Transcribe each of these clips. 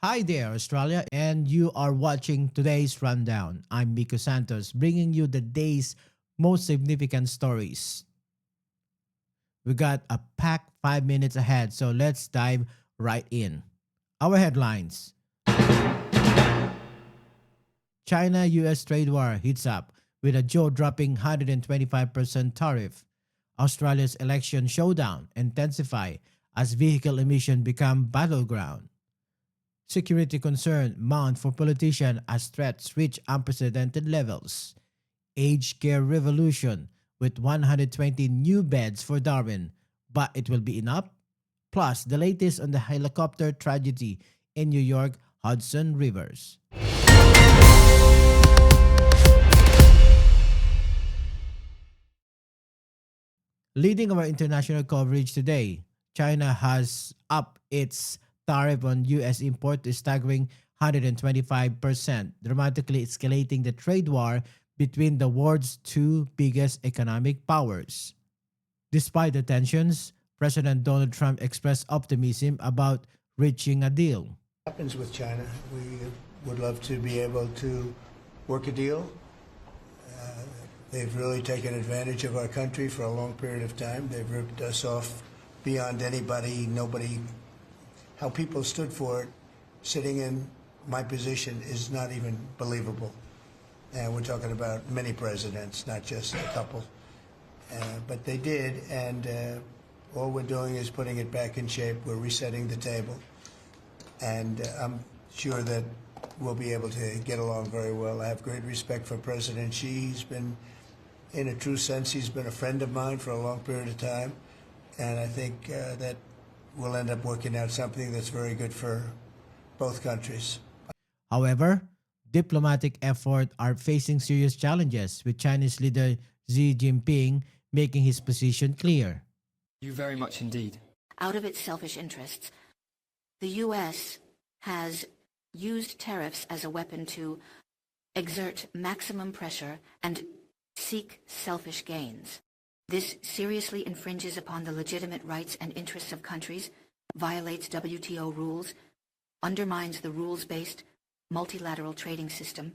Hi there, Australia, and you are watching today's rundown. I'm Miko Santos, bringing you the day's most significant stories. We got a packed 5 minutes ahead, so let's dive right in. Our headlines: China US trade war heats up with a jaw dropping 125% tariff. Australia's election showdown intensify as vehicle emission become battleground. Security concern mount for politicians as threats reach unprecedented levels. Aged care revolution with 120 new beds for Darwin, but it will be enough? Plus, the latest on the helicopter tragedy in New York Hudson Rivers. Leading our international coverage today, China has upped its tariff on US import to a staggering 125%, dramatically escalating the trade war between the world's two biggest economic powers. Despite the tensions, President Donald Trump expressed optimism about reaching a deal. Happens with China. We would love to be able to work a deal. They've really taken advantage of our country for a long period of time. They've ripped us off beyond nobody. How people stood for it, sitting in my position, is not even believable. And we're talking about many presidents, not just a couple. But they did, and all we're doing is putting it back in shape. We're resetting the table. And I'm sure that we'll be able to get along very well. I have great respect for President Xi. He's been, in a true sense, he's been a friend of mine for a long period of time. And I think that we'll end up working out something that's very good for both countries. However, diplomatic efforts are facing serious challenges, with Chinese leader Xi Jinping making his position clear. You very much indeed. Out of its selfish interests, the U.S. has used tariffs as a weapon to exert maximum pressure and seek selfish gains. This seriously infringes upon the legitimate rights and interests of countries, violates WTO rules, undermines the rules-based multilateral trading system,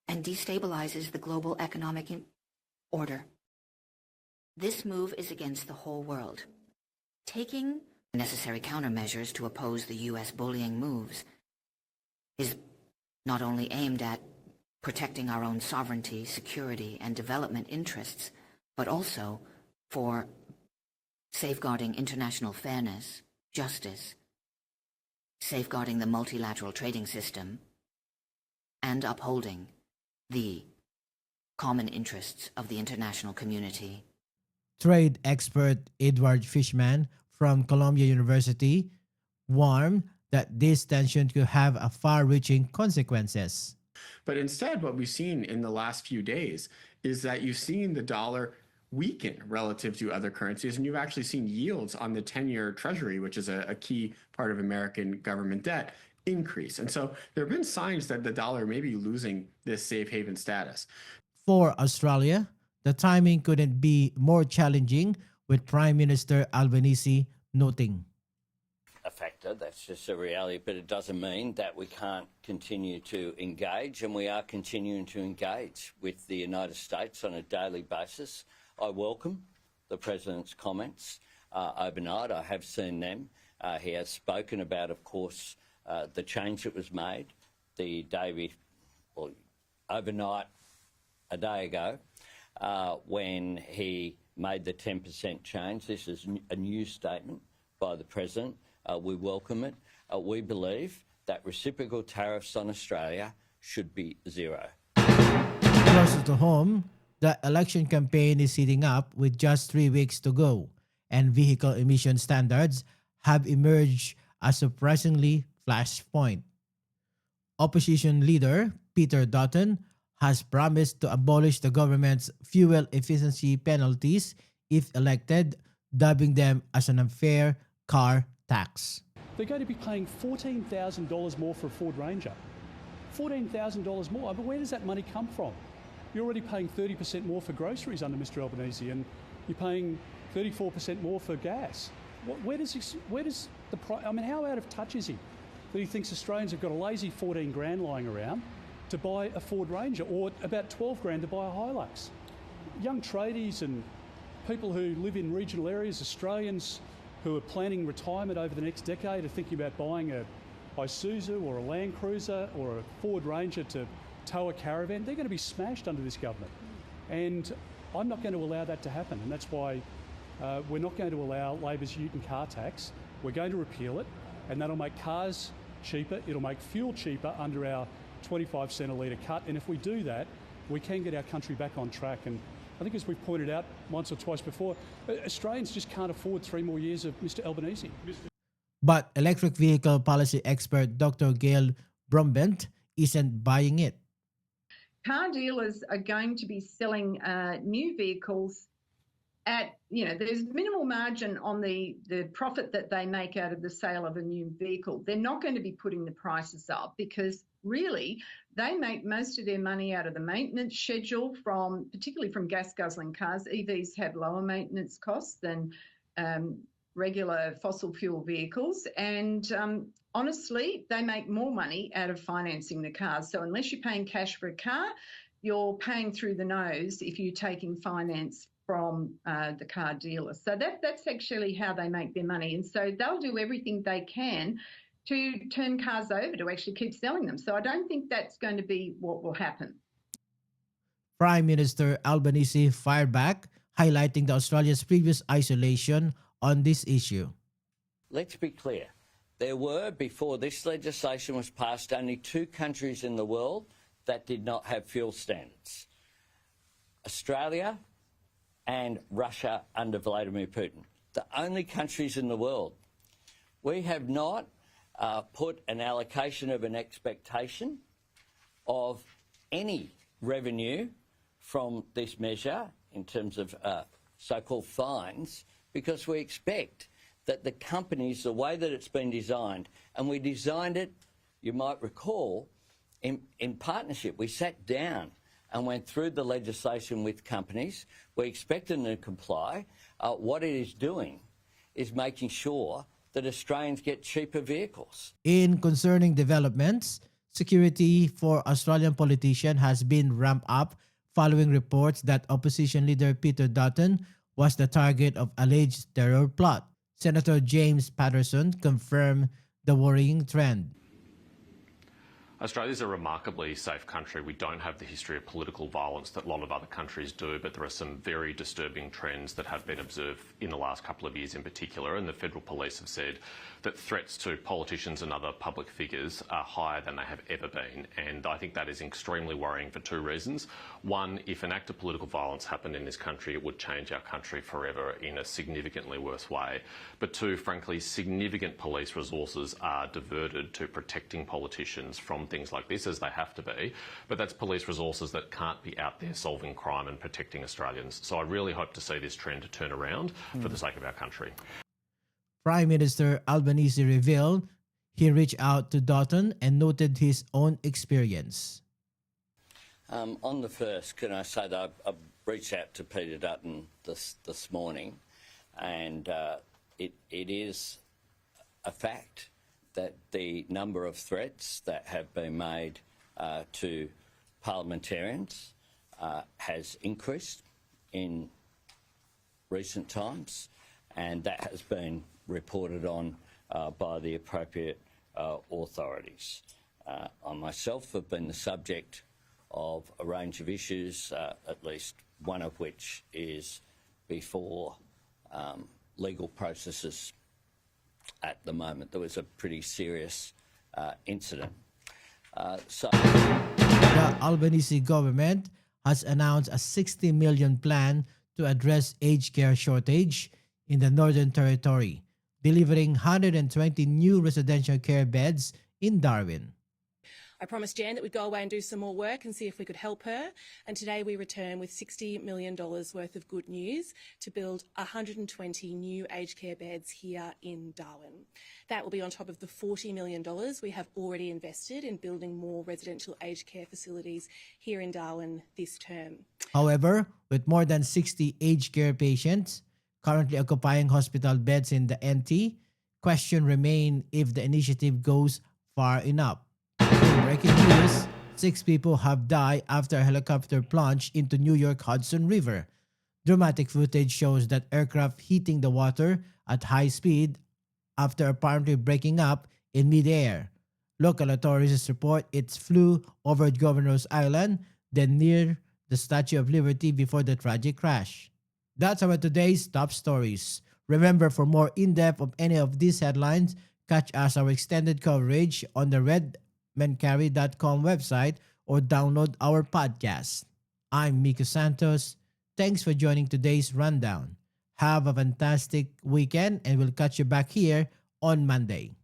and destabilizes the global economic order. This move is against the whole world. Taking necessary countermeasures to oppose the U.S. bullying moves is not only aimed at protecting our own sovereignty, security, and development interests, but also for safeguarding international fairness, justice, safeguarding the multilateral trading system, and upholding the common interests of the international community. Trade expert Edward Fishman from Columbia University warned that this tension could have a far-reaching consequences. But instead, what we've seen in the last few days is that you've seen the dollar weaken relative to other currencies, and you've actually seen yields on the 10-year Treasury, which is a key part of American government debt, increase. And so there have been signs that the dollar may be losing this safe haven status. For Australia, the timing couldn't be more challenging, with Prime Minister Albanese noting. A factor, that's just a reality, but it doesn't mean that we can't continue to engage, and we are continuing to engage with the United States on a daily basis. I welcome the President's comments overnight. I have seen them. He has spoken about, of course, the change that was made the day overnight, a day ago, when he made the 10% change. This is a new statement by the President. We welcome it. We believe that reciprocal tariffs on Australia should be zero. Closer to home, the election campaign is heating up with just 3 weeks to go, and vehicle emission standards have emerged as surprisingly flashpoint. Opposition leader Peter Dutton has promised to abolish the government's fuel efficiency penalties if elected, dubbing them as an unfair car tax. They're going to be paying $14,000 more for a Ford Ranger. $14,000 more. But where does that money come from? You're already paying 30% more for groceries under Mr. Albanese, and you're paying 34% more for gas. Where does the price? I mean, how out of touch is he? that he thinks Australians have got a lazy 14 grand lying around to buy a Ford Ranger, or about 12 grand to buy a Hilux. Young tradies and people who live in regional areas, Australians who are planning retirement over the next decade, are thinking about buying a Isuzu or a Land Cruiser or a Ford Ranger to tow a caravan. They're going to be smashed under this government. And I'm not going to allow that to happen. And that's why we're not going to allow Labor's Ute car tax. We're going to repeal it, and that'll make cars cheaper. It'll make fuel cheaper under our 25 cent a litre cut. And if we do that, we can get our country back on track. And I think, as we've pointed out once or twice before, Australians just can't afford 3 more years of Mr Albanese. But electric vehicle policy expert Dr. Gail Brombent isn't buying it. Car dealers are going to be selling new vehicles at, there's minimal margin on the profit that they make out of the sale of a new vehicle. They're not going to be putting the prices up because really they make most of their money out of the maintenance schedule particularly from gas guzzling cars. EVs have lower maintenance costs than regular fossil fuel vehicles. And honestly, they make more money out of financing the cars. So unless you're paying cash for a car, you're paying through the nose if you're taking finance from the car dealer. So that's actually how they make their money. And so they'll do everything they can to turn cars over to actually keep selling them. So I don't think that's going to be what will happen. Prime Minister Albanese fired back, highlighting the Australia's previous isolation on this issue. Let's be clear. There were, before this legislation was passed, only 2 countries in the world that did not have fuel standards: Australia and Russia under Vladimir Putin. The only countries in the world. We have not put an allocation of an expectation of any revenue from this measure in terms of so-called fines, because we expect that the companies, the way that it's been designed, and we designed it, you might recall, in partnership. We sat down and went through the legislation with companies. We expect them to comply. What it is doing is making sure that Australians get cheaper vehicles. In concerning developments, security for Australian politicians has been ramped up following reports that opposition leader Peter Dutton was the target of alleged terror plot. Senator James Patterson confirmed the worrying trend. Australia is a remarkably safe country. We don't have the history of political violence that a lot of other countries do, but there are some very disturbing trends that have been observed in the last couple of years in particular, and the federal police have said that threats to politicians and other public figures are higher than they have ever been, and I think that is extremely worrying for 2 reasons. One, if an act of political violence happened in this country, it would change our country forever in a significantly worse way. But 2, frankly, significant police resources are diverted to protecting politicians from things like this, as they have to be, but that's police resources that can't be out there solving crime and protecting Australians. So I really hope to see this trend turn around for the sake of our country. Prime Minister Albanese revealed he reached out to Dutton and noted his own experience. On the first, can I say that I reached out to Peter Dutton this morning, and it is a fact that the number of threats that have been made to parliamentarians has increased in recent times, and that has been reported on by the appropriate authorities. I myself have been the subject of a range of issues, at least one of which is before legal processes at the moment. There was a pretty serious incident. The Albanese government has announced a $60 million plan to address aged care shortage in the Northern Territory, delivering 120 new residential care beds in Darwin. I promised Jan that we'd go away and do some more work and see if we could help her. And today we return with $60 million worth of good news to build 120 new aged care beds here in Darwin. That will be on top of the $40 million we have already invested in building more residential aged care facilities here in Darwin this term. However, with more than 60 aged care patients currently occupying hospital beds in the NT, questions remain if the initiative goes far enough. In breaking news, 6 people have died after a helicopter plunged into New York Hudson River. Dramatic footage shows that aircraft hitting the water at high speed after apparently breaking up in midair. Local authorities report it flew over Governor's Island, then near the Statue of Liberty before the tragic crash. That's about today's top stories. Remember, for more in-depth of any of these headlines, catch us our extended coverage on the Mencari.com website or download our podcast. I'm Miko Santos. Thanks for joining today's rundown. Have a fantastic weekend and we'll catch you back here on Monday.